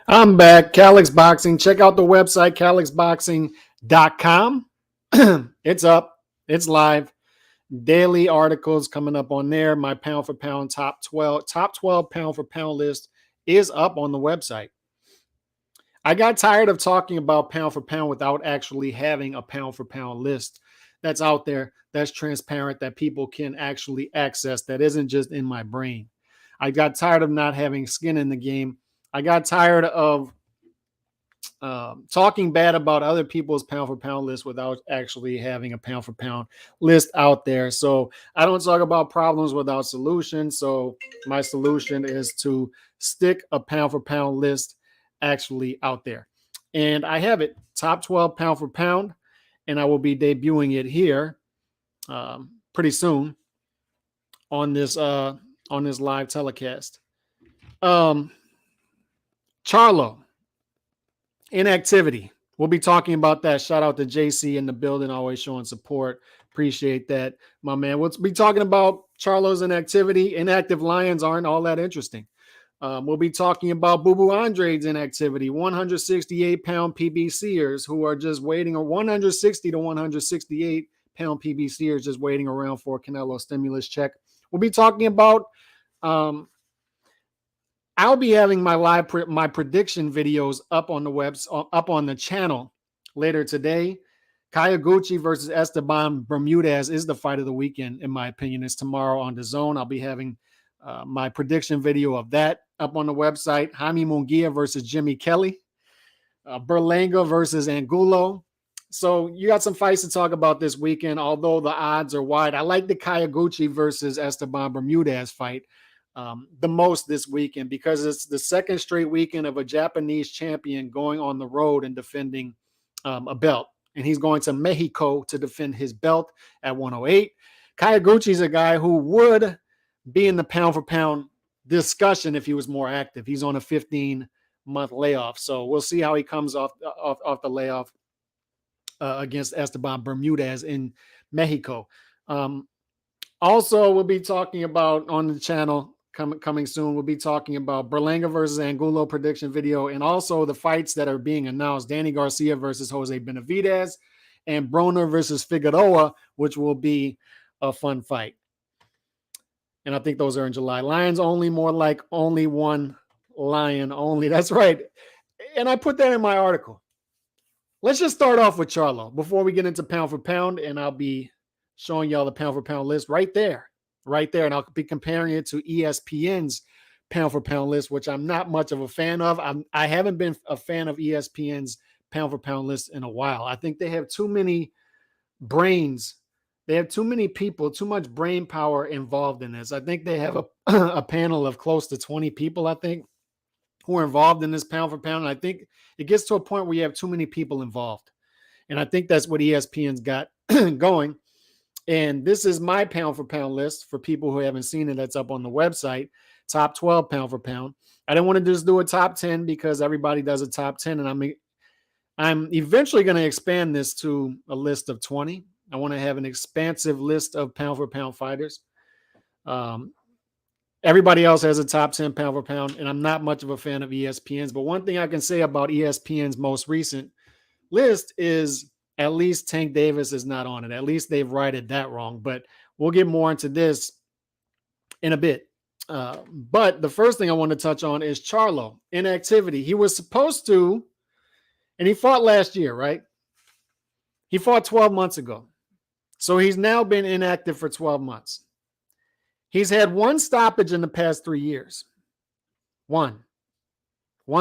I'm back. Calix Boxing. Check out the website, calixboxing.com. It's up. It's live. Daily articles coming up on there. My pound for pound top 12 pound for pound list is up on the website. I got tired of talking about pound for pound without actually having a pound for pound list that's out there, that's transparent, that people can actually access, that isn't just in my brain. I got tired of not having skin in the game. I got tired of talking bad about other people's pound for pound list without actually having a pound for pound list out there. So I don't talk about problems without solutions. So my solution is to stick a pound for pound list actually out there. And I have it, top 12 pound for pound, and I will be debuting it here pretty soon on this live telecast. Charlo. Inactivity. We'll be talking about that. Shout out to JC in the building, always showing support. Appreciate that, my man. We'll be talking about Charlo's inactivity. Inactive Lions aren't all that interesting. We'll be talking about Boo Boo Andre's inactivity. 168-pound PBCers who are just waiting, or 160 to 168-pound PBCers just waiting around for a Canelo stimulus check. We'll be talking about I'll be having my prediction videos up on the channel later today. Kayaguchi versus Esteban Bermudez is the fight of the weekend, in my opinion. It's tomorrow on DAZN. I'll be having my prediction video of that up on the website. Jaime Munguia versus Jimmy Kelly. Berlanga versus Angulo. So you got some fights to talk about this weekend, although the odds are wide. I like the Kayaguchi versus Esteban Bermudez fight the most this weekend because it's the second straight weekend of a Japanese champion going on the road and defending a belt. And he's going to Mexico to defend his belt at 108. Kayaguchi's a guy who would be in the pound for pound discussion if he was more active. He's on a 15-month layoff. So we'll see how he comes off the layoff against Esteban Bermudez in Mexico. Also, we'll be talking about on the channel coming soon. We'll be talking about Berlanga versus Angulo prediction video, and also the fights that are being announced: Danny Garcia versus Jose Benavidez, and Broner versus Figueroa, which will be a fun fight. And I think those are in July. Lions only, more like only one lion only. That's right. And I put that in my article. Let's just start off with Charlo before we get into pound for pound, and I'll be showing y'all the pound for pound list right there. And I'll be comparing it to ESPN's pound for pound list, which I'm not much of a fan of. I haven't been a fan of ESPN's pound for pound list in a while. I think they have too many brains. They have too many people, too much brain power involved in this. I think they have a panel of close to 20 people, I think, who are involved in this pound for pound. And I think it gets to a point where you have too many people involved. And I think that's what ESPN's got going. And this is my pound for pound list for people who haven't seen it. That's up on the website, top 12 pound for pound. I didn't want to just do a top 10 because everybody does a top 10. And I'm eventually going to expand this to a list of 20. I want to have an expansive list of pound for pound fighters. Everybody else has a top 10 pound for pound, and I'm not much of a fan of ESPN's. But one thing I can say about ESPN's most recent list is at least Tank Davis is not on it. At least they've righted that wrong. But we'll get more into this in a bit. But the first thing I want to touch on is Charlo, inactivity. He was supposed to, and he fought last year, right? He fought 12 months ago. So he's now been inactive for 12 months. He's had one stoppage in the past 3 years. One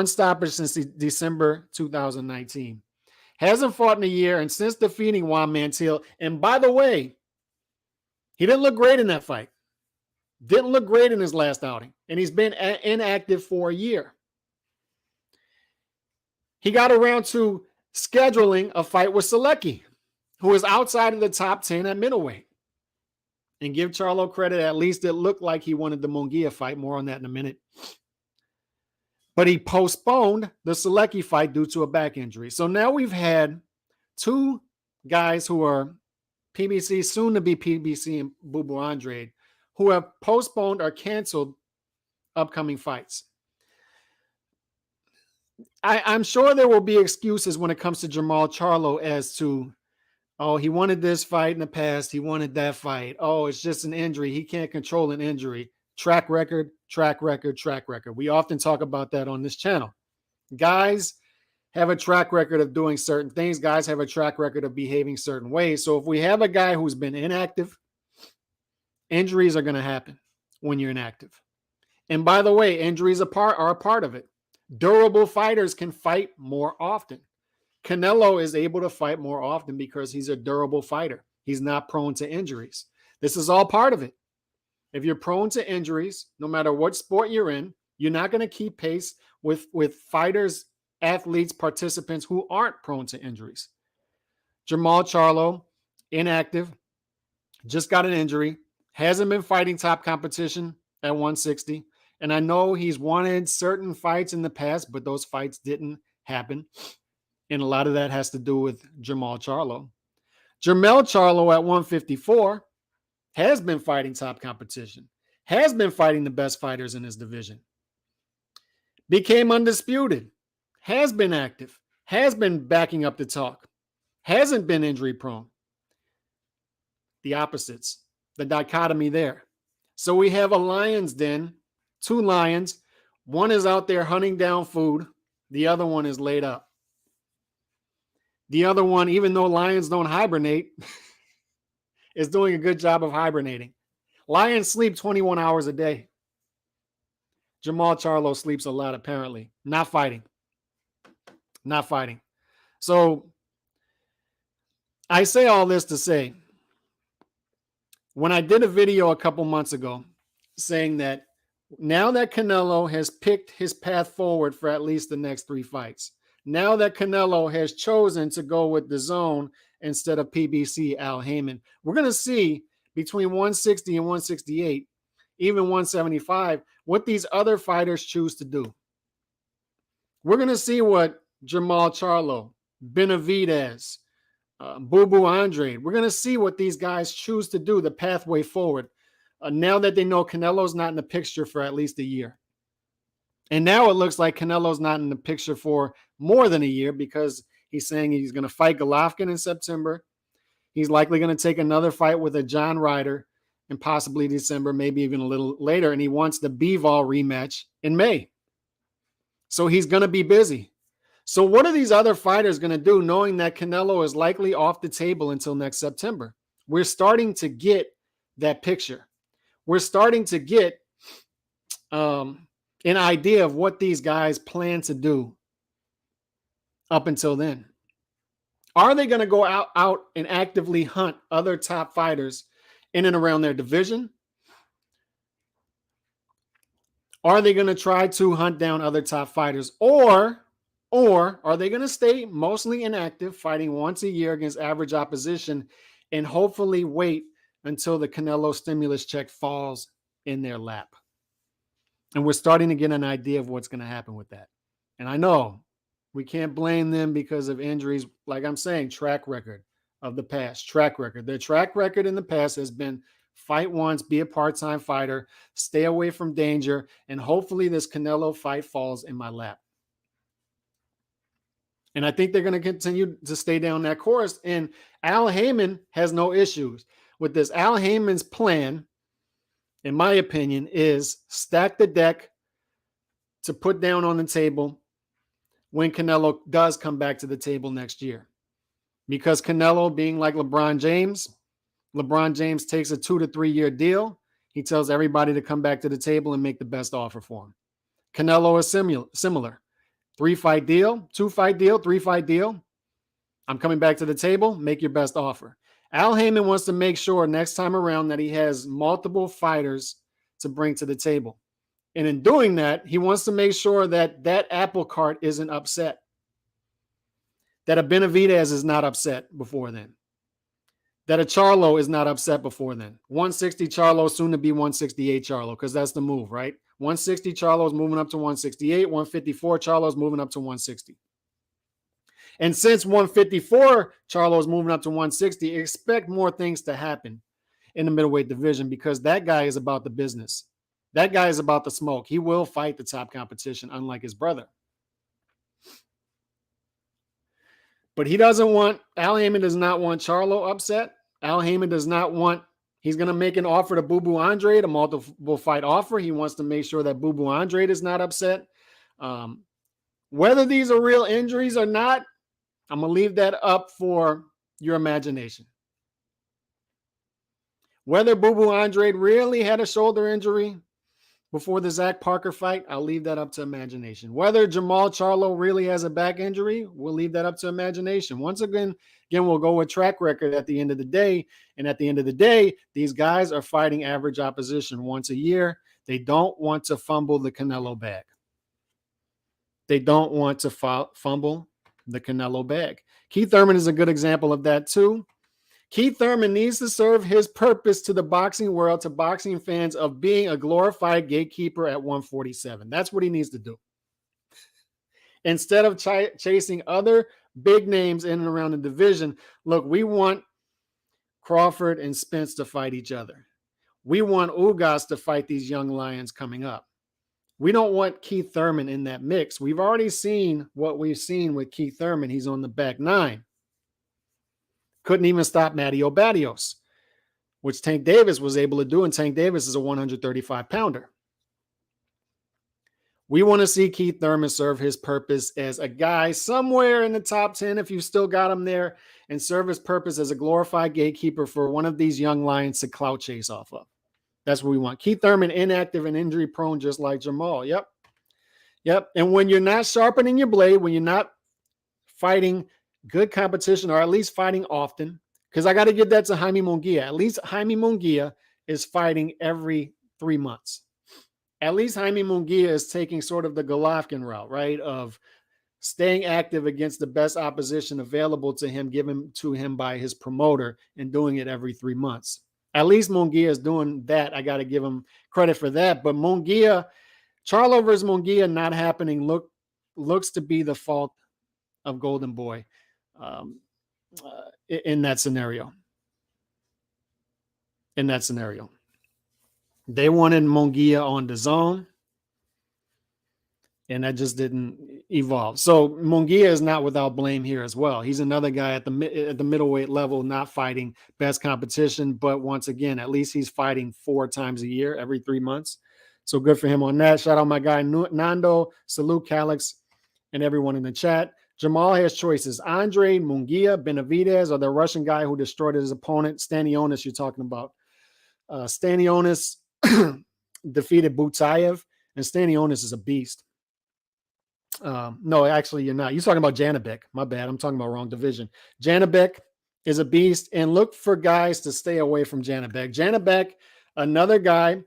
stoppage since December 2019. Hasn't fought in a year, and since defeating Juan Mantil, and by the way, he didn't look great in that fight. Didn't look great in his last outing, and he's been inactive for a year. He got around to scheduling a fight with Selecki, who is outside of the top 10 at middleweight. And give Charlo credit, at least it looked like he wanted the Munguia fight. More on that in a minute. But he postponed the Selecki fight due to a back injury. So now we've had two guys who are PBC, soon to be PBC, and Boo Boo Andre, who have postponed or canceled upcoming fights. I'm sure there will be excuses when it comes to Jermall Charlo as to, oh, he wanted this fight in the past. He wanted that fight. Oh, it's just an injury. He can't control an injury. Track record, track record, track record. We often talk about that on this channel. Guys have a track record of doing certain things. Guys have a track record of behaving certain ways. So if we have a guy who's been inactive, injuries are going to happen when you're inactive. And by the way, injuries are a part of it. Durable fighters can fight more often. Canelo is able to fight more often because he's a durable fighter. He's not prone to injuries. This is all part of it. If you're prone to injuries, no matter what sport you're in, you're not going to keep pace with fighters, athletes, participants who aren't prone to injuries. Jermall Charlo, inactive, just got an injury, hasn't been fighting top competition at 160. And I know he's wanted certain fights in the past, but those fights didn't happen. And a lot of that has to do with Jermall Charlo. Jermall Charlo at 154 has been fighting top competition, has been fighting the best fighters in his division, became undisputed, has been active, has been backing up the talk, hasn't been injury prone. The opposites, the dichotomy there. So we have a lion's den, two lions. One is out there hunting down food. The other one is laid up. The other one, even though lions don't hibernate, is doing a good job of hibernating. Lions sleep 21 hours a day. Jermall Charlo sleeps a lot, apparently. Not fighting. Not fighting. So I say all this to say, when I did a video a couple months ago saying that now that Canelo has picked his path forward for at least the next 3 fights, now that Canelo has chosen to go with the zone instead of PBC Al Haymon, we're going to see between 160 and 168, even 175, what these other fighters choose to do. We're going to see what Jermall Charlo, Benavidez, Boo Boo Andre, we're going to see what these guys choose to do, the pathway forward, now that they know Canelo's not in the picture for at least a year. And now it looks like Canelo's not in the picture for more than a year because he's saying he's going to fight Golovkin in September. He's likely going to take another fight with a John Ryder in possibly December, maybe even a little later. And he wants the Bivol rematch in May. So he's going to be busy. So what are these other fighters going to do knowing that Canelo is likely off the table until next September? We're starting to get that picture. We're starting to get an idea of what these guys plan to do up until then. Are they going to go out and actively hunt other top fighters in and around their division? Are they going to try to hunt down other top fighters? Or are they going to stay mostly inactive, fighting once a year against average opposition, and hopefully wait until the Canelo stimulus check falls in their lap? And we're starting to get an idea of what's going to happen with that. And I know we can't blame them because of injuries. Like I'm saying, track record of the past, track record. Their track record in the past has been fight once, be a part-time fighter, stay away from danger, and hopefully this Canelo fight falls in my lap. And I think they're going to continue to stay down that course. And Al Haymon has no issues with this. Al Haymon's plan, in my opinion, is stack the deck to put down on the table when Canelo does come back to the table next year. Because Canelo, being like LeBron James takes a 2 to 3 year deal. He tells everybody to come back to the table and make the best offer for him. Canelo is similar. 3-fight deal, 2-fight deal, 3-fight deal. I'm coming back to the table. Make your best offer. Al Haymon wants to make sure next time around that he has multiple fighters to bring to the table. And in doing that, he wants to make sure that that apple cart isn't upset. That a Benavidez is not upset before then. That a Charlo is not upset before then. 160 Charlo, soon to be 168 Charlo, because that's the move, right? 160 Charlo is moving up to 168. 154 Charlo is moving up to 160. And since 154 Charlo is moving up to 160, expect more things to happen in the middleweight division because that guy is about the business. That guy is about the smoke. He will fight the top competition, unlike his brother. But he doesn't want, Al Heyman does not want Charlo upset. Al Heyman does not want, he's going to make an offer to Boo Boo Andre, a multiple fight offer. He wants to make sure that Boo Boo Andre is not upset. Whether these are real injuries or not, I'm going to leave that up for your imagination. Whether Boo Boo Andre really had a shoulder injury before the Zach Parker fight, I'll leave that up to imagination. Whether Jermall Charlo really has a back injury, we'll leave that up to imagination. Once again, we'll go with track record at the end of the day. And at the end of the day, these guys are fighting average opposition once a year. They don't want to fumble the Canelo bag. They don't want to fumble the Canelo bag. Keith Thurman is a good example of that too. Keith Thurman needs to serve his purpose to the boxing world, to boxing fans, of being a glorified gatekeeper at 147. That's what he needs to do. Instead of chasing other big names in and around the division, look, we want Crawford and Spence to fight each other. We want Ugas to fight these young lions coming up. We don't want Keith Thurman in that mix. We've already seen what we've seen with Keith Thurman. He's on the back nine. Couldn't even stop Matteo Barrios, which Tank Davis was able to do, and Tank Davis is a 135-pounder. We want to see Keith Thurman serve his purpose as a guy somewhere in the top 10, if you still got him there, and serve his purpose as a glorified gatekeeper for one of these young lions to clout chase off of. That's what we want. Keith Thurman inactive and injury prone, just like Jermall. Yep. And when you're not sharpening your blade, when you're not fighting good competition, or at least fighting often, because I got to give that to Jaime Munguia. At least Jaime Munguia is fighting every 3 months. At least Jaime Munguia is taking sort of the Golovkin route, right, of staying active against the best opposition available to him, given to him by his promoter, and doing it every 3 months. At least Munguia is doing that. I got to give him credit for that. But Munguia, Charlo versus Munguia not happening looks to be the fault of Golden Boy in that scenario. They wanted Munguia on the zone, and that just didn't evolve. So Munguia is not without blame here as well. He's another guy at the middleweight level, not fighting best competition, but once again, at least he's fighting 4 times a year, every 3 months. So good for him on that. Shout out my guy Nando, salute Calix, and everyone in the chat. Jermall has choices: Andre, Munguia, Benavidez, or the Russian guy who destroyed his opponent, Stanionis. You're talking about Stanionis defeated Butayev, and Stanionis is a beast. No, actually, you're not. You're talking about Janibek. My bad. I'm talking about wrong division. Janibek is a beast, and look for guys to stay away from Janibek. Janibek, another guy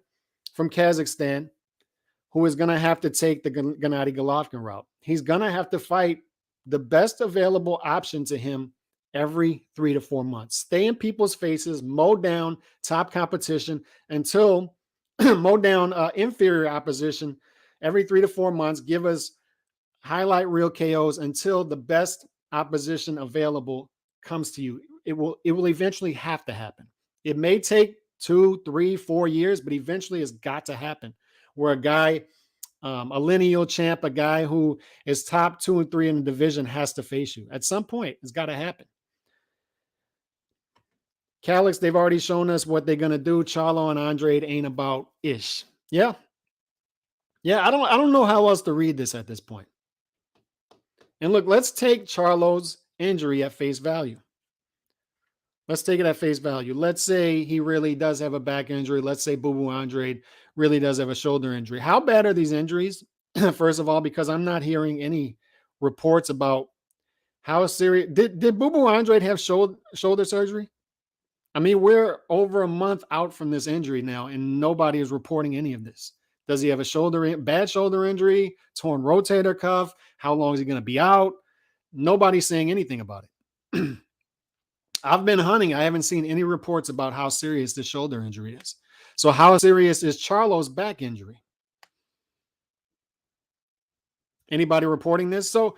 from Kazakhstan, who is going to have to take the Gennady Golovkin route. He's going to have to fight the best available option to him every 3 to 4 months. Stay in people's faces, mow down top competition until mow down inferior opposition every 3 to 4 months. Give us highlight reel KOs until the best opposition available comes to you. It will eventually have to happen. It may take 2, 3, 4 years, but eventually it's got to happen, where a guy, a lineal champ, a guy who is top 2 and 3 in the division, has to face you. At some point, it's got to happen. Calix, they've already shown us what they're going to do. Charlo and Andre ain't about ish. Yeah. I don't know how else to read this at this point. And look, let's take Charlo's injury at face value. Let's take it at face value. Let's say he really does have a back injury. Let's say Boo Boo Andre really does have a shoulder injury. How bad are these injuries? First of all, because I'm not hearing any reports about how serious. Did Boo Boo Andre have shoulder surgery? I mean, we're over a month out from this injury now, and nobody is reporting any of this. Does he have a bad shoulder injury, torn rotator cuff? How long is he going to be out? Nobody's saying anything about it. I've been hunting. I haven't seen any reports about how serious this shoulder injury is. So how serious is Charlo's back injury? Anybody reporting this? So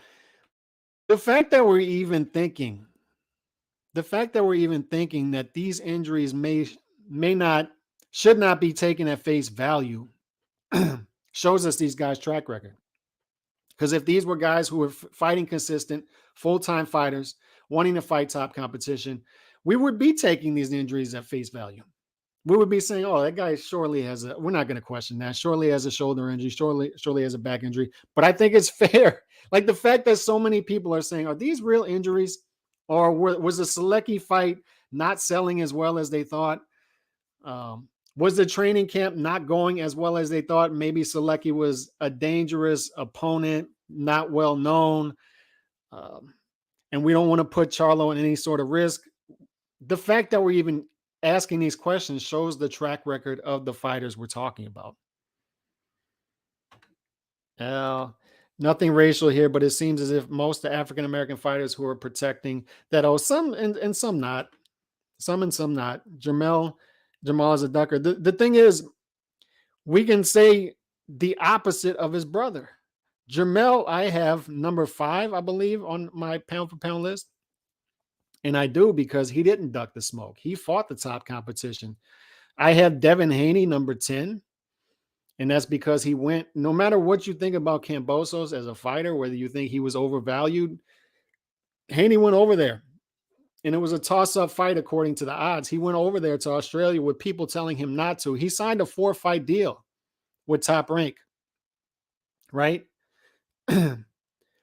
the fact that we're even thinking that these injuries should not be taken at face value shows us these guys' track record. Because if these were guys who were fighting consistent, full-time fighters, wanting to fight top competition, we would be taking these injuries at face value. We would be saying, oh, that guy surely has a, we're not going to question that. Surely has a shoulder injury, surely has a back injury. But I think it's fair. Like the fact that so many people are saying, are these real injuries? Or was the Selecki fight not selling as well as they thought? Was the training camp not going as well as they thought? Maybe Selecki was a dangerous opponent, not well known. And we don't want to put Charlo in any sort of risk. The fact that we're even asking these questions shows the track record of the fighters we're talking about. Nothing racial here, but it seems as if most of the African-American fighters who are protecting that, some and some not. Some and some not. Jermall is a ducker. The thing is, we can say the opposite of his brother. Jermall, I have number 5, I believe, on my pound for pound list. And I do because he didn't duck the smoke. He fought the top competition. I have Devin Haney, number 10. And that's because he went, no matter what you think about Kambosos as a fighter, whether you think he was overvalued, Haney went over there. And it was a toss-up fight according to the odds. He went over there to Australia with people telling him not to. He signed a 4-fight deal with Top Rank, right?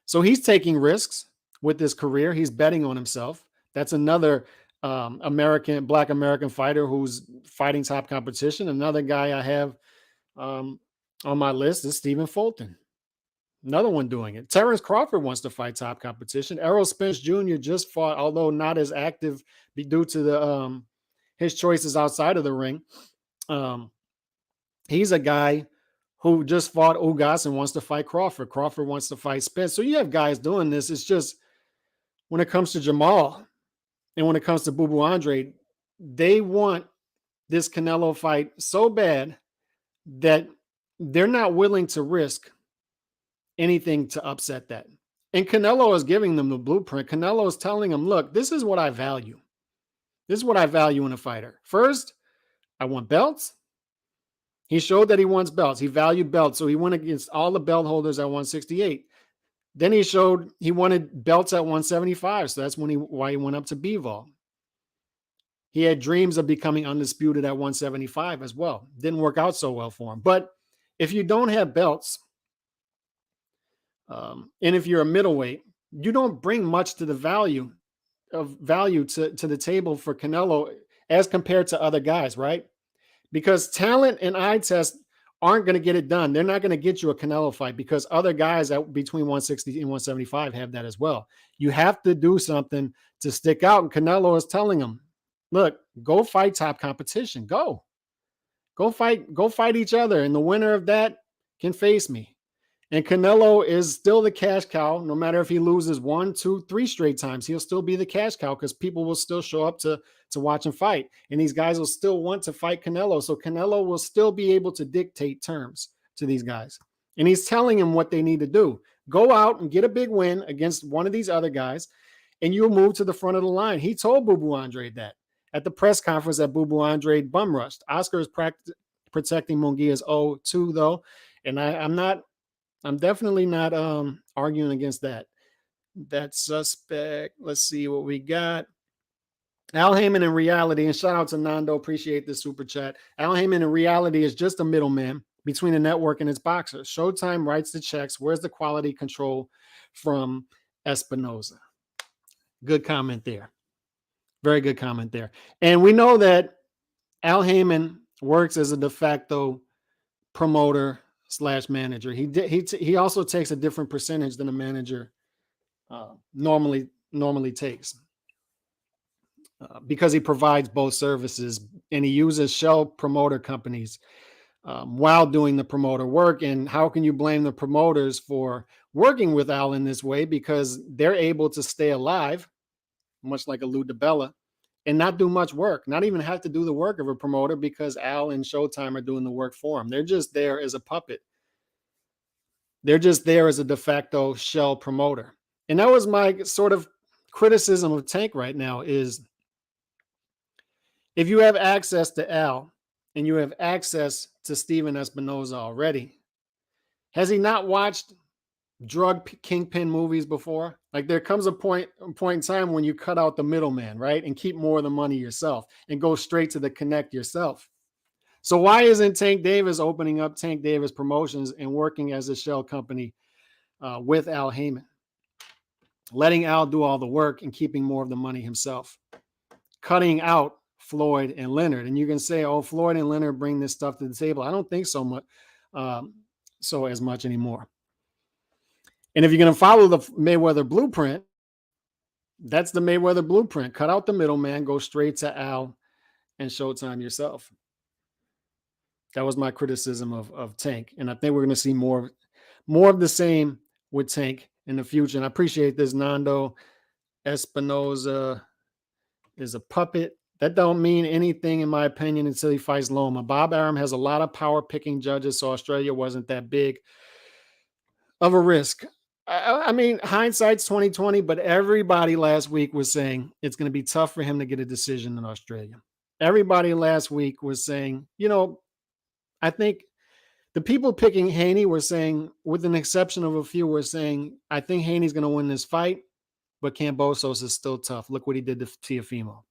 So he's taking risks with his career. He's betting on himself. That's another Black American fighter who's fighting top competition. Another guy I have on my list is Stephen Fulton. Another one doing it. Terrence Crawford wants to fight top competition. Errol Spence Jr. just fought, although not as active due to the his choices outside of the ring. He's a guy who just fought Ugas and wants to fight Crawford. Crawford wants to fight Spence. So you have guys doing this. It's just when it comes to Jermall and when it comes to Boo Boo Andre, they want this Canelo fight so bad that they're not willing to risk anything to upset that. And Canelo is giving them the blueprint. Canelo is telling them, look, this is what I value. This is what I value in a fighter. First, I want belts. He showed that he wants belts. He valued belts. So he went against all the belt holders at 168. Then he showed he wanted belts at 175. So that's why he went up to Bivol. He had dreams of becoming undisputed at 175 as well. Didn't work out so well for him. But if you don't have belts, and if you're a middleweight, you don't bring much to the value to the table for Canelo as compared to other guys, right? Because talent and eye test aren't going to get it done. They're not going to get you a Canelo fight because other guys between 160 and 175 have that as well. You have to do something to stick out. And Canelo is telling them, look, go fight top competition. Go fight each other. And the winner of that can face me. And Canelo is still the cash cow. No matter if he loses 1, 2, 3 straight times, he'll still be the cash cow because people will still show up to watch him fight. And these guys will still want to fight Canelo. So Canelo will still be able to dictate terms to these guys. And he's telling them what they need to do. Go out and get a big win against one of these other guys, and you'll move to the front of the line. He told Boo Boo Andre that at the press conference that Boo Boo Andre bum rushed. Oscar is protecting Munguia's 0-2, though. And I'm definitely not arguing against that. That's suspect. Let's see what we got. Al Heyman in reality, and shout out to Nando, appreciate this super chat. Al Heyman in reality is just a middleman between the network and its boxers. Showtime writes the checks. Where's the quality control from Espinoza? Good comment there. Very good comment there. And we know that Al Heyman works as a de facto promoter / manager. He also takes a different percentage than a manager normally takes because he provides both services, and he uses shell promoter companies while doing the promoter work. And how can you blame the promoters for working with Al in this way? Because they're able to stay alive, much like a Lou DiBella, and not do much work, not even have to do the work of a promoter because Al and Showtime are doing the work for him. They're just there as a puppet. They're just there as a de facto shell promoter. And that was my sort of criticism of Tank right now is if you have access to Al and you have access to Steven Espinoza already, has he not watched drug kingpin movies before? Like there comes a point in time when you cut out the middleman, right? And keep more of the money yourself and go straight to the connect yourself. So why isn't Tank Davis opening up Tank Davis Promotions and working as a shell company with Al Heyman? Letting Al do all the work and keeping more of the money himself. Cutting out Floyd and Leonard. And you can say, oh, Floyd and Leonard bring this stuff to the table. I don't think so much, as much anymore. And if you're going to follow the Mayweather blueprint, that's the Mayweather blueprint. Cut out the middleman, go straight to Al and Showtime yourself. That was my criticism of Tank. And I think we're going to see more of the same with Tank in the future. And I appreciate this. Nando Espinoza is a puppet. That don't mean anything, in my opinion, until he fights Loma. Bob Arum has a lot of power-picking judges, so Australia wasn't that big of a risk. I mean, hindsight's 2020, but everybody last week was saying it's going to be tough for him to get a decision in Australia. Everybody last week was saying, I think the people picking Haney were saying, with an exception of a few, were saying, I think Haney's going to win this fight, but Kambosos is still tough. Look what he did to Teofimo.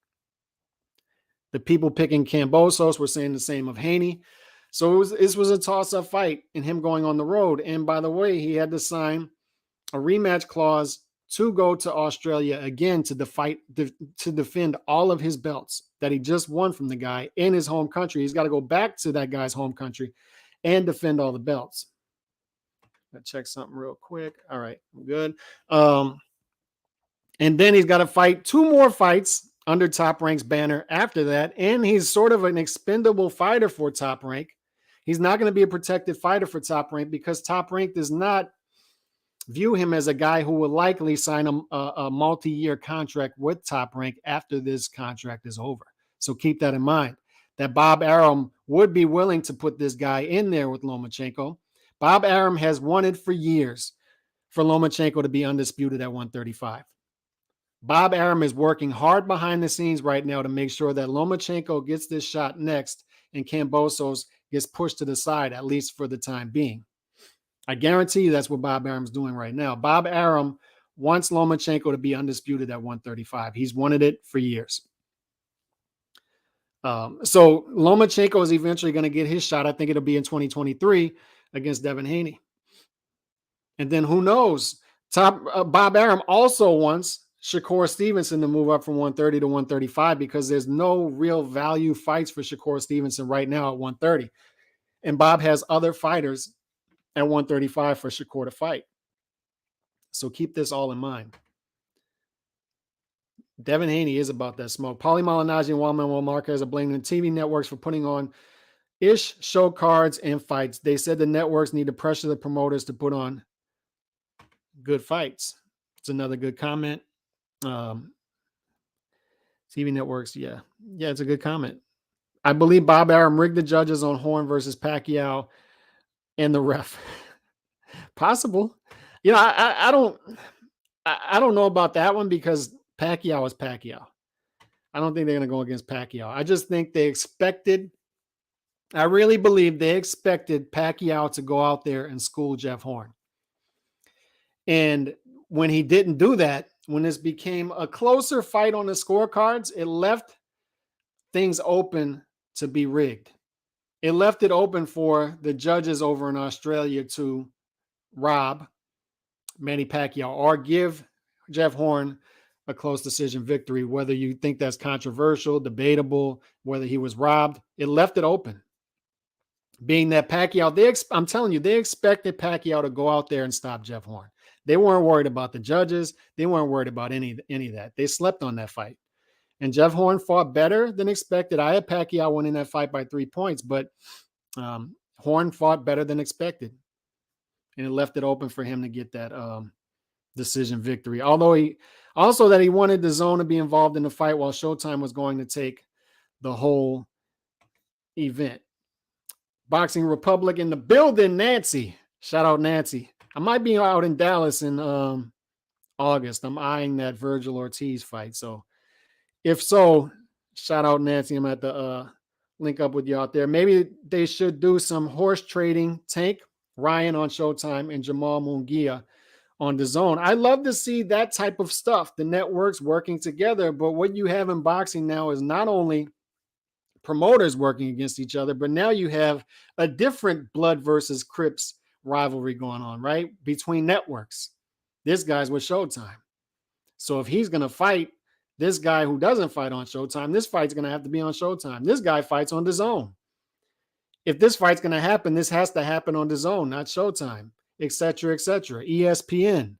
The people picking Kambosos were saying the same of Haney. So this was a toss-up fight and him going on the road. And by the way, he had to sign a rematch clause to go to Australia again to defend all of his belts that he just won from the guy in his home country. He's got to go back to that guy's home country and defend all the belts. Let's check something real quick. All right, I'm good. And then he's got to fight 2 more fights under Top Rank's banner after that. And he's sort of an expendable fighter for Top Rank. He's not going to be a protected fighter for Top Rank because Top Rank does not view him as a guy who will likely sign a multi-year contract with Top Rank after this contract is over. So keep that in mind, that Bob Arum would be willing to put this guy in there with Lomachenko. Bob Arum has wanted for years for Lomachenko to be undisputed at 135. Bob Arum is working hard behind the scenes right now to make sure that Lomachenko gets this shot next and Kambosos gets pushed to the side, at least for the time being. I guarantee you that's what Bob Arum's doing right now. Bob Arum wants Lomachenko to be undisputed at 135. He's wanted it for years. So Lomachenko is eventually going to get his shot. I think it'll be in 2023 against Devin Haney. And then who knows? Bob Arum also wants Shakur Stevenson to move up from 130 to 135 because there's no real value fights for Shakur Stevenson right now at 130. And Bob has other fighters at 135 for Shakur to fight. So keep this all in mind. Devin Haney is about that smoke. Paulie Malignaggi and Juan Manuel Marquez are blaming the TV networks for putting on ish show cards and fights. They said the networks need to pressure the promoters to put on good fights. It's another good comment. TV networks, yeah, it's a good comment. I believe Bob Arum rigged the judges on Horn versus Pacquiao and the ref. Possible. I don't know about that one because Pacquiao is Pacquiao. I don't think they're going to go against Pacquiao. I just think I really believe they expected Pacquiao to go out there and school Jeff Horn. And when he didn't do that, when this became a closer fight on the scorecards, it left things open to be rigged. It left it open for the judges over in Australia to rob Manny Pacquiao or give Jeff Horn a close decision victory, whether you think that's controversial, debatable, whether he was robbed. It left it open. Being that Pacquiao, I'm telling you, they expected Pacquiao to go out there and stop Jeff Horn. They weren't worried about the judges. They weren't worried about any of that. They slept on that fight. And Jeff Horn fought better than expected. I had Pacquiao winning that fight by 3 points, but Horn fought better than expected. And it left it open for him to get that decision victory. Although he wanted the Zone to be involved in the fight while Showtime was going to take the whole event. Boxing Republic in the building, Nancy. Shout out Nancy. I might be out in Dallas in August. I'm eyeing that Virgil Ortiz fight. So if so, shout out Nancy. I'm at the link up with you out there. Maybe they should do some horse trading. Tank Ryan on Showtime and Jermall Munguia on the zone. I love to see that type of stuff, the networks working together. But what you have in boxing now is not only promoters working against each other, but now you have a different blood versus Crips rivalry going on, right? Between networks. This guy's with Showtime. So if he's going to fight this guy who doesn't fight on Showtime, this fight's going to have to be on Showtime. This guy fights on the zone. If this fight's going to happen, this has to happen on the zone, not Showtime, etc., etc. ESPN.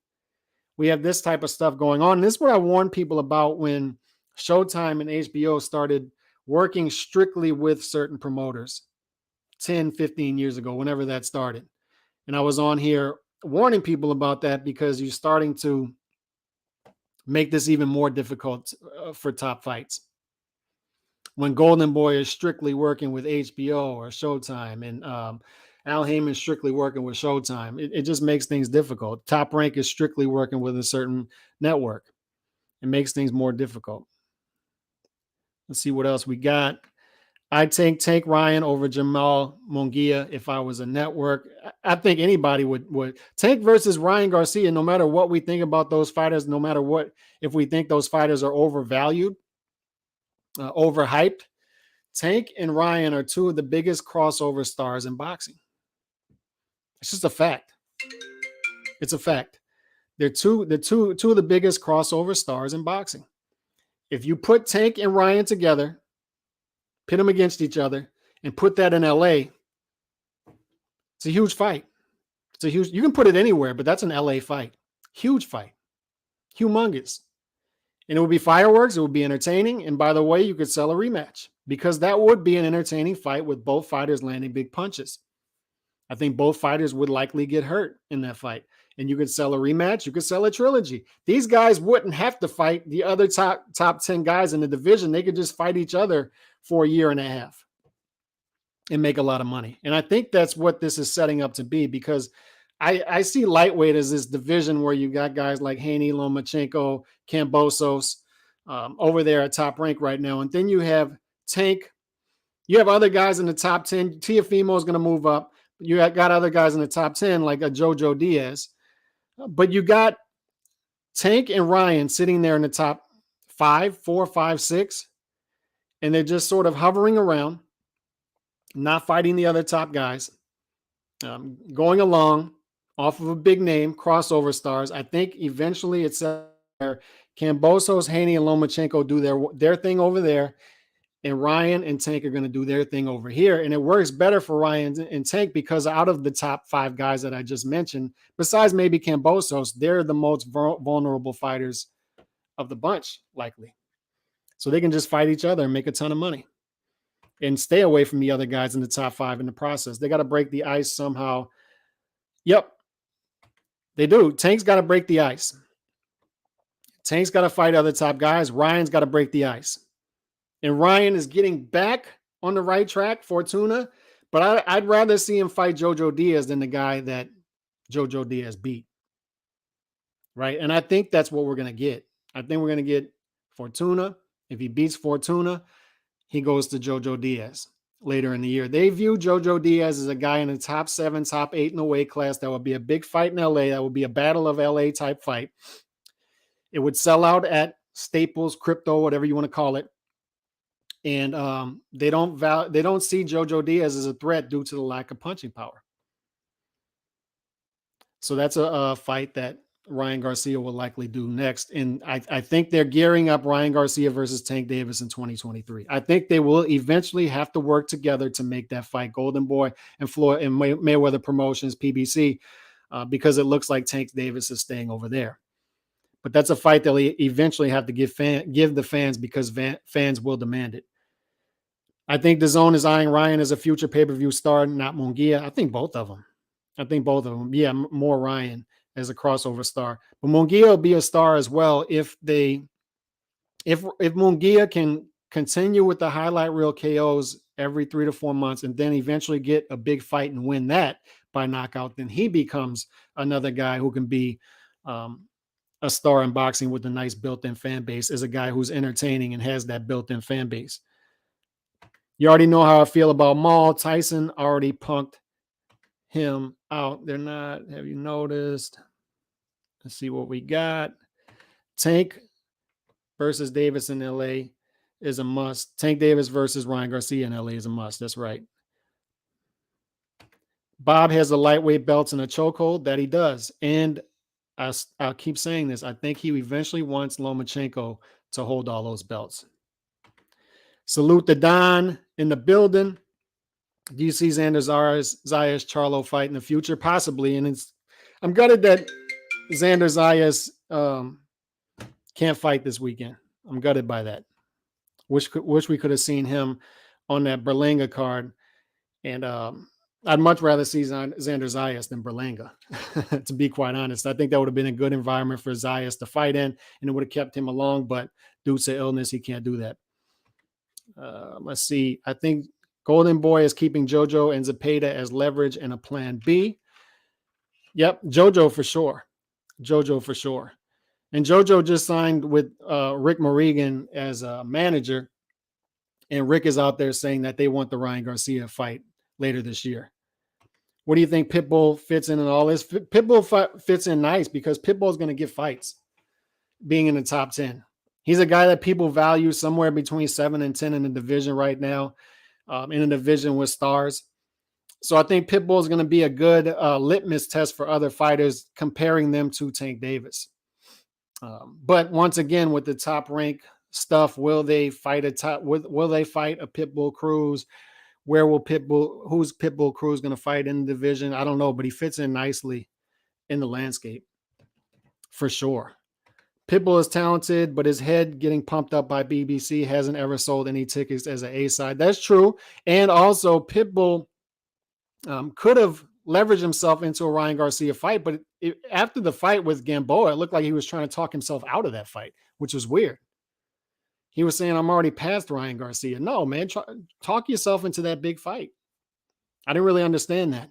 We have this type of stuff going on. And this is what I warned people about when Showtime and HBO started working strictly with certain promoters 10, 15 years ago, whenever that started. And I was on here warning people about that because you're starting to make this even more difficult for top fights. When Golden Boy is strictly working with HBO or Showtime, and Al Heyman is strictly working with Showtime, it just makes things difficult. Top Rank is strictly working with a certain network. It makes things more difficult. Let's see what else we got. I'd take Tank Ryan over Jermall Munguia if I was a network. I think anybody would. Tank versus Ryan Garcia, no matter what we think about those fighters, no matter what, if we think those fighters are overvalued, overhyped, Tank and Ryan are two of the biggest crossover stars in boxing. It's just a fact. It's a fact. They're two of the biggest crossover stars in boxing. If you put Tank and Ryan together, pit them against each other, and put that in LA, it's a huge fight. It's a huge, you can put it anywhere, but that's an LA fight. Huge fight. Humongous. And it would be fireworks. It would be entertaining. And by the way, you could sell a rematch because that would be an entertaining fight with both fighters landing big punches. I think both fighters would likely get hurt in that fight. And you could sell a rematch. You could sell a trilogy. These guys wouldn't have to fight the other top 10 guys in the division. They could just fight each other for a year and a half and make a lot of money. And I think that's what this is setting up to be, because I see lightweight as this division where you got guys like Haney, Lomachenko, Kambosos over there at Top Rank right now. And then you have Tank. You have other guys in the top 10. Teofimo is going to move up. You got other guys in the top 10 like a Jojo Diaz. But you got Tank and Ryan sitting there in the top 5, 4, 5, 6. And they're just sort of hovering around, not fighting the other top guys, going along off of a big name, crossover stars. I think eventually it's where Kambosos, Haney, and Lomachenko do their thing over there, and Ryan and Tank are going to do their thing over here. And it works better for Ryan and Tank because out of the top 5 guys that I just mentioned, besides maybe Kambosos, they're the most vulnerable fighters of the bunch, likely. So they can just fight each other and make a ton of money and stay away from the other guys in the top 5 in the process. They got to break the ice somehow. Yep, they do. Tank's got to break the ice. Tank's got to fight other top guys. Ryan's got to break the ice. And Ryan is getting back on the right track, Fortuna. But I'd rather see him fight Jojo Diaz than the guy that Jojo Diaz beat. Right? And I think that's what we're going to get. I think we're going to get Fortuna. If he beats Fortuna, he goes to Jojo Diaz later in the year. They view Jojo Diaz as a guy in the top 7, top 8 in the weight class. That would be a big fight in LA. That would be a battle of LA type fight. It would sell out at Staples, Crypto, whatever you want to call it. And they don't see Jojo Diaz as a threat due to the lack of punching power. So that's a fight that Ryan Garcia will likely do next. And I think they're gearing up Ryan Garcia versus Tank Davis in 2023. I think they will eventually have to work together to make that fight. Golden Boy and Floyd and Mayweather Promotions, PBC, because it looks like Tank Davis is staying over there. But that's a fight they'll eventually have to give the fans because fans will demand it. I think DAZN is eyeing Ryan as a future pay-per-view star, not Munguia. I think both of them. Yeah, more Ryan as a crossover star. But Munguia will be a star as well if Munguia can continue with the highlight reel KOs every 3 to 4 months and then eventually get a big fight and win that by knockout, then he becomes another guy who can be a star in boxing with a nice built-in fan base, as a guy who's entertaining and has that built-in fan base. You already know how I feel about Maul. Tyson already punked him out. They're not, have you noticed? Let's see what we got. Tank versus Davis in LA is a must. Tank Davis versus Ryan Garcia in LA is a must. That's right. Bob has the lightweight belts in a chokehold. That he does. And I'll keep saying this. I think he eventually wants Lomachenko to hold all those belts. Salute the Don in the building. Do you see Xander Zayas Charlo fight in the future? Possibly. And I'm gutted that Xander Zayas can't fight this weekend. I'm gutted by that. Wish we could have seen him on that Berlanga card. And I'd much rather see Xander Zayas than Berlanga, to be quite honest. I think that would have been a good environment for Zayas to fight in, and it would have kept him along. But due to illness, he can't do that. Let's see. I think Golden Boy is keeping JoJo and Zepeda as leverage and a plan B. Yep, JoJo for sure. JoJo for sure. And JoJo just signed with Rick Morrigan as a manager. And Rick is out there saying that they want the Ryan Garcia fight later this year. What do you think Pitbull fits in all this? Pitbull fits in nice because Pitbull is going to get fights being in the top 10. He's a guy that people value somewhere between 7 and 10 in the division right now, in a division with stars. So I think Pitbull is going to be a good litmus test for other fighters, comparing them to Tank Davis. But once again, with the top rank stuff, will they fight a Pitbull Cruz? Who's Pitbull Cruz going to fight in the division? I don't know, but he fits in nicely in the landscape for sure. Pitbull is talented, but his head getting pumped up by BBC hasn't ever sold any tickets as an A-side. That's true. And also Pitbull could have leveraged himself into a Ryan Garcia fight, but after the fight with Gamboa, it looked like he was trying to talk himself out of that fight, which was weird. He was saying, I'm already past Ryan Garcia. No, man, talk yourself into that big fight. I didn't really understand that.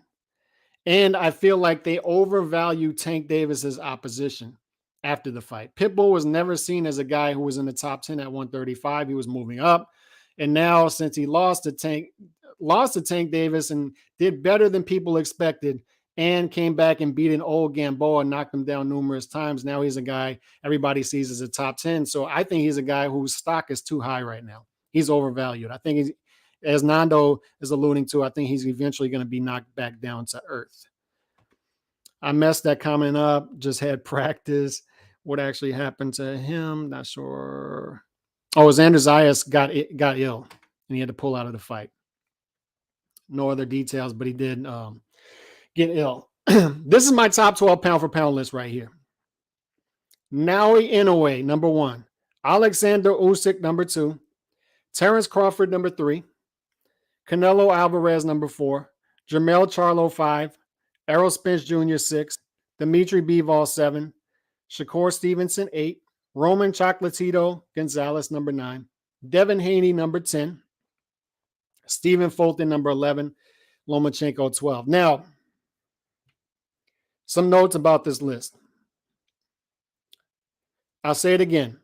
And I feel like they overvalue Tank Davis's opposition after the fight. Pitbull was never seen as a guy who was in the top 10 at 135. He was moving up. And now since he lost to Tank Davis and did better than people expected and came back and beat an old Gamboa, knocked him down numerous times. Now he's a guy everybody sees as a top 10. So I think he's a guy whose stock is too high right now. He's overvalued. I think as Nando is alluding to, I think he's eventually going to be knocked back down to earth. I messed that comment up. Just had practice. What actually happened to him? Not sure. Oh, Xander Zayas got ill and he had to pull out of the fight. No other details, but he did get ill. This is my top 12 pound for pound list right here. Naoya Inoue, number 1. Alexander Usyk, number 2. Terrence Crawford, number 3. Canelo Alvarez, number 4. Jermall Charlo, 5. Errol Spence Jr., 6. Dimitri Bivol, 7. Shakur Stevenson, 8. Roman Chocolatito Gonzalez, number 9. Devin Haney, number 10. Stephen Fulton, number 11. Lomachenko, 12. Now, some notes about this list. I'll say it again.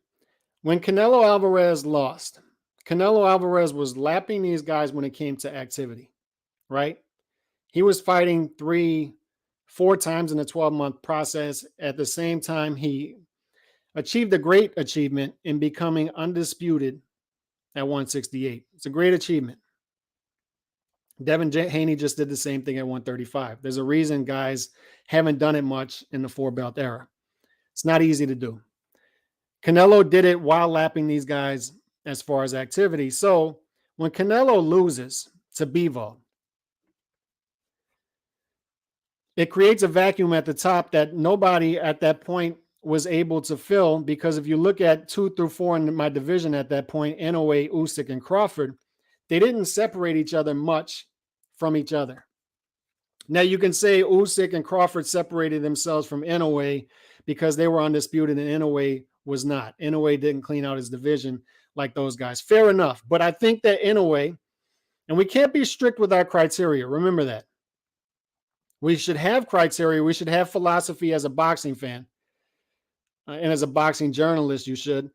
When Canelo Alvarez lost, Canelo Alvarez was lapping these guys when it came to activity, right? He was fighting 3-4 times in a 12-month process. At the same time, he achieved a great achievement in becoming undisputed at 168. It's a great achievement. Devin Haney just did the same thing at 135. There's a reason guys haven't done it much in the 4-belt era. It's not easy to do. Canelo did it while lapping these guys as far as activity. So when Canelo loses to Bivol, it creates a vacuum at the top that nobody at that point was able to fill, because if you look at 2 through 4 in my division at that point, Inoue, Usyk, and Crawford, they didn't separate each other much from each other. Now you can say Usyk and Crawford separated themselves from Inoue because they were undisputed and Inoue was not. Inoue didn't clean out his division like those guys. Fair enough. But I think that Inoue, and we can't be strict with our criteria. Remember that. We should have criteria. We should have philosophy as a boxing fan. And as a boxing journalist, you should.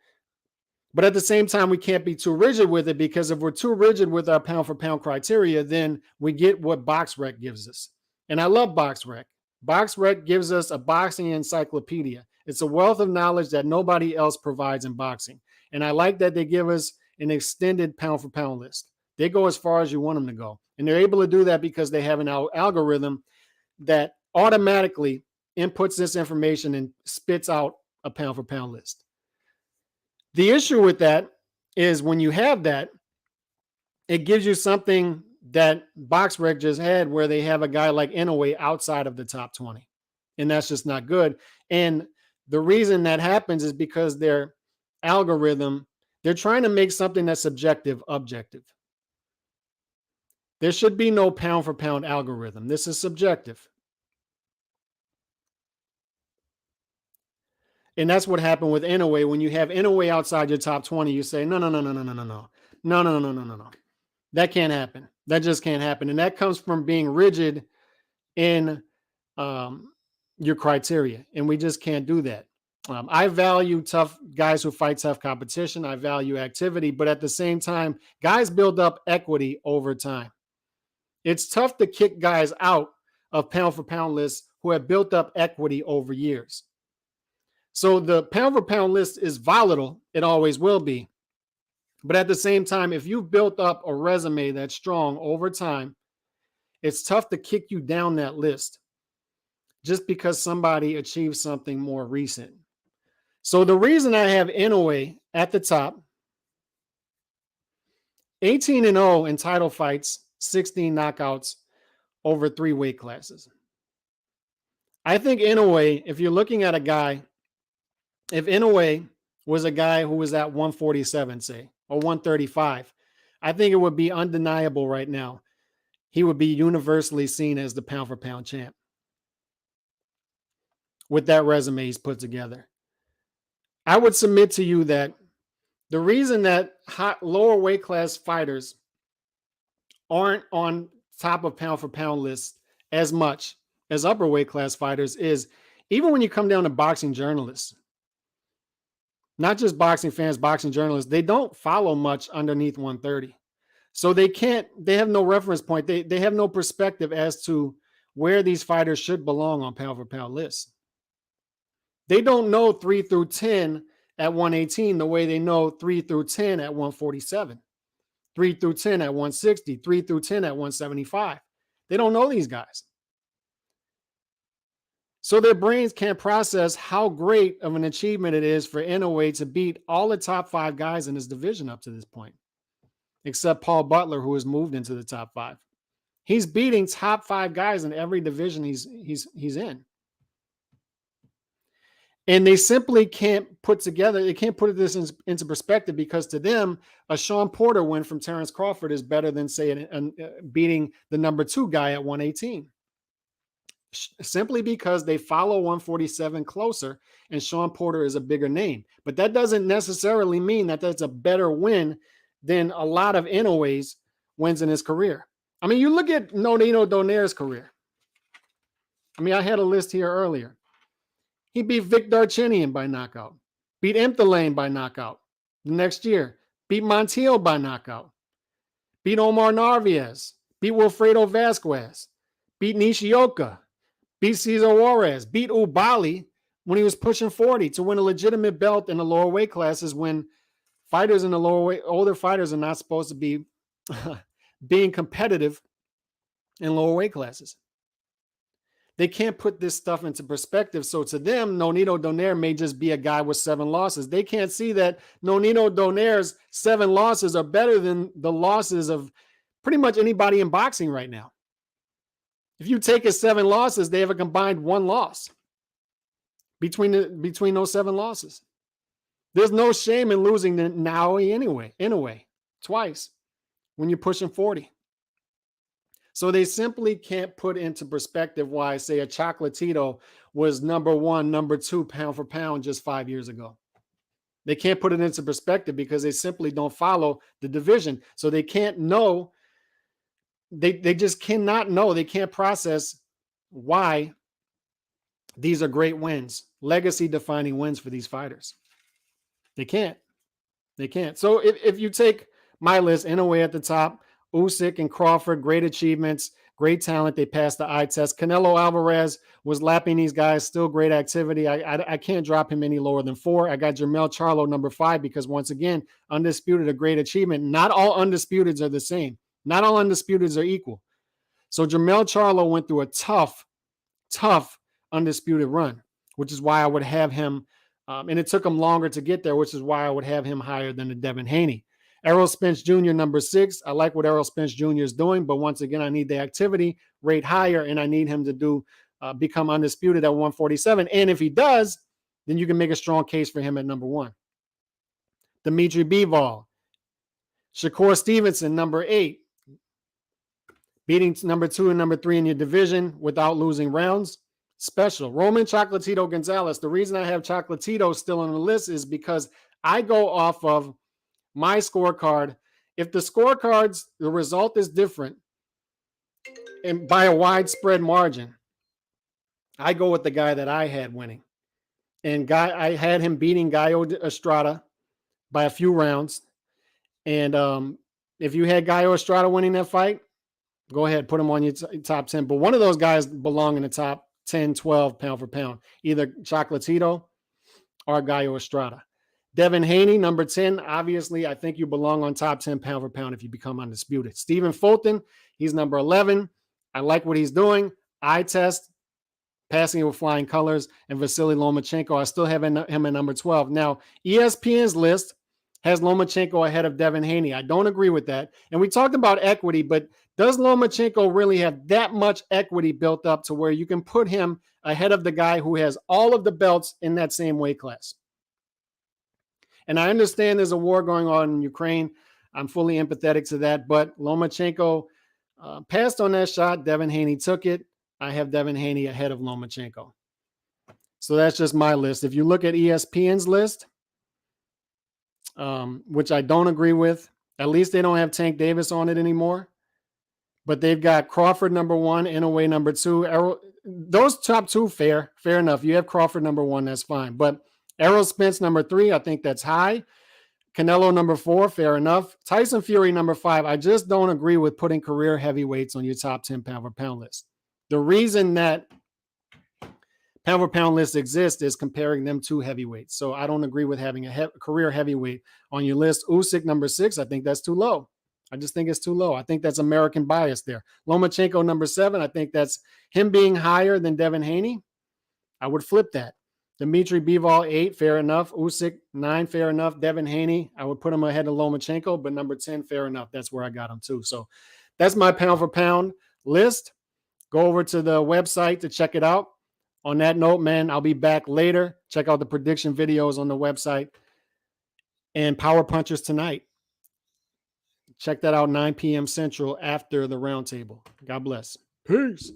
But at the same time, we can't be too rigid with it, because if we're too rigid with our pound for pound criteria, then we get what BoxRec gives us. And I love BoxRec. BoxRec gives us a boxing encyclopedia. It's a wealth of knowledge that nobody else provides in boxing. And I like that they give us an extended pound for pound list. They go as far as you want them to go. And they're able to do that because they have an algorithm that automatically inputs this information and spits out a pound for pound list. The issue with that is when you have that, it gives you something that BoxRec just had where they have a guy like Inoue outside of the top 20. And that's just not good. And the reason that happens is because their algorithm, they're trying to make something that's subjective objective. There should be no pound for pound algorithm. This is subjective. And that's what happened with Inoue. When you have Inoue outside your top 20, you say, no. That can't happen. That just can't happen. And that comes from being rigid in your criteria. And we just can't do that. I value tough guys who fight tough competition. I value activity. But at the same time, guys build up equity over time. It's tough to kick guys out of pound for pound lists who have built up equity over years. So the pound for pound list is volatile. It always will be. But at the same time, if you've built up a resume that's strong over time, it's tough to kick you down that list just because somebody achieved something more recent. So the reason I have Inoue at the top, 18-0 in title fights, 16 knockouts over 3 weight classes. I think Inoue, if you're looking at a guy, if Inoue was a guy who was at 147, say, or 135, I think it would be undeniable right now. He would be universally seen as the pound for pound champ with that resume he's put together. I would submit to you that the reason that lower weight class fighters aren't on top of pound for pound lists as much as upper weight class fighters is even when you come down to boxing journalists, not just boxing fans, boxing journalists, they don't follow much underneath 130. So they have no reference point. They have no perspective as to where these fighters should belong on pound for pound lists. They don't know 3 through 10 at 118 the way they know 3 through 10 at 147, 3 through 10 at 160, 3 through 10 at 175. They don't know these guys. So their brains can't process how great of an achievement it is for Inoue to beat all the top 5 guys in his division up to this point, except Paul Butler, who has moved into the top 5. He's beating top 5 guys in every division he's in. And they simply can't put this into perspective because to them, a Sean Porter win from Terrence Crawford is better than, say, beating the number 2 guy at 118. Simply because they follow 147 closer and Sean Porter is a bigger name. But that doesn't necessarily mean that that's a better win than a lot of Inoue's wins in his career. I mean, you look at Nonito Donaire's career. I mean, I had a list here earlier. He beat Vic Darchinyan by knockout, beat Imthalane by knockout. The next year, beat Montiel by knockout, beat Omar Narvaez, beat Wilfredo Vasquez, beat Nishioka, beat Cesar Juarez, beat Ubali when he was pushing 40 to win a legitimate belt in the lower weight classes when fighters in the older fighters are not supposed to be being competitive in lower weight classes. They can't put this stuff into perspective. So to them, Nonito Donaire may just be a guy with 7 losses. They can't see that Nonito Donaire's 7 losses are better than the losses of pretty much anybody in boxing right now. If you take his 7 losses, they have a combined 1 loss between those 7 losses. There's no shame in losing to Naoya anyway, twice when you're pushing 40. So they simply can't put into perspective why, say, a Chocolatito was number 1, number 2 pound for pound just 5 years ago. They can't put it into perspective because they simply don't follow the division. So they can't know. They just cannot know. They can't process why these are great wins, legacy-defining wins for these fighters. They can't. They can't. So if you take my list, Inoue at the top, Usyk and Crawford, great achievements. Great talent. They passed the eye test. Canelo Alvarez was lapping these guys. Still great activity. I can't drop him any lower than 4. I got Jermall Charlo number 5 because, once again, undisputed, a great achievement. Not all undisputeds are the same. Not all undisputeds are equal. So Jermall Charlo went through a tough undisputed run, which is why I would have him. And it took him longer to get there, which is why I would have him higher than the Devin Haney. Errol Spence Jr., number 6. I like what Errol Spence Jr. is doing, but once again, I need the activity rate higher, and I need him to become undisputed at 147. And if he does, then you can make a strong case for him at number 1. Dimitri Bivol. Shakur Stevenson, number 8. Beating number 2 and number 3 in your division without losing rounds. Special. Roman Chocolatito Gonzalez. The reason I have Chocolatito still on the list is because I go off of my scorecard. If the result is different and by a widespread margin, I go with the guy that I had winning. And I had him beating Gallo Estrada by a few rounds. And if you had Gallo Estrada winning that fight, go ahead, put him on your top 10. But one of those guys belong in the top 10, 12 pound for pound, either Chocolatito or Gallo Estrada. Devin Haney, number 10. Obviously, I think you belong on top 10 pound for pound if you become undisputed. Stephen Fulton, he's number 11. I like what he's doing. Eye test, passing it with flying colors. And Vasily Lomachenko, I still have him at number 12. Now, ESPN's list has Lomachenko ahead of Devin Haney. I don't agree with that. And we talked about equity, but does Lomachenko really have that much equity built up to where you can put him ahead of the guy who has all of the belts in that same weight class? And I understand there's a war going on in Ukraine. I'm fully empathetic to that. But Lomachenko passed on that shot. Devin Haney took it. I have Devin Haney ahead of Lomachenko. So that's just my list. If you look at ESPN's list, which I don't agree with, at least they don't have Tank Davis on it anymore. But they've got Crawford number 1, Inoue number 2. Those top 2, fair enough. You have Crawford number 1, that's fine. But Errol Spence number 3, I think that's high. Canelo number 4, fair enough. Tyson Fury number 5. I just don't agree with putting career heavyweights on your top 10 pound for pound list. The reason that pound for pound list exists is comparing them to heavyweights. So I don't agree with having a career heavyweight on your list. Usyk number 6, I think that's too low. I just think it's too low. I think that's American bias there. Lomachenko number 7, I think that's him being higher than Devin Haney. I would flip that. Dimitri Bivol 8, fair enough. Usyk 9, fair enough. Devin Haney, I would put him ahead of Lomachenko, but number 10, fair enough. That's where I got him too. So that's my pound for pound list. Go over to the website to check it out. On that note, man, I'll be back later. Check out the prediction videos on the website. And Power Punchers tonight. Check that out, 9 p.m. Central after the roundtable. God bless. Peace.